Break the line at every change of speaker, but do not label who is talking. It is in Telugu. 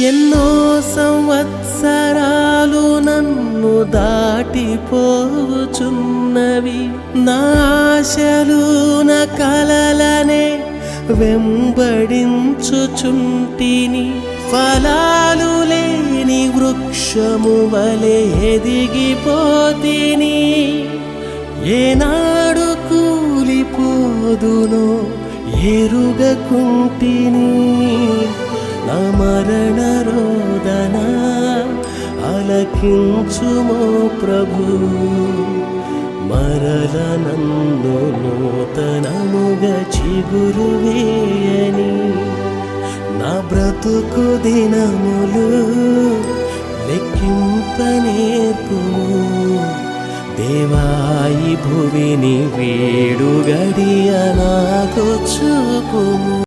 ఎన్నో సంవత్సరాలు నన్ను దాటిపోచున్నవి, నా ఆశలు నా కలలనే వెంబడించుచుంటిని. ఫలాలు లేని వృక్షము వలె ఎదిగిపోతిని, ఏనాడు కూలిపోదునో ఎరుగకుంటిని. నా మరణ రోదన ఆలకించుమో ప్రభు, మరల నన్ను నూతనముగా చిగురు వేయని. నా బ్రతుకు దినములు లెక్కింప నేర్పుము దేవాయి, భువిని వీడు గడియ నాకు చూపుము.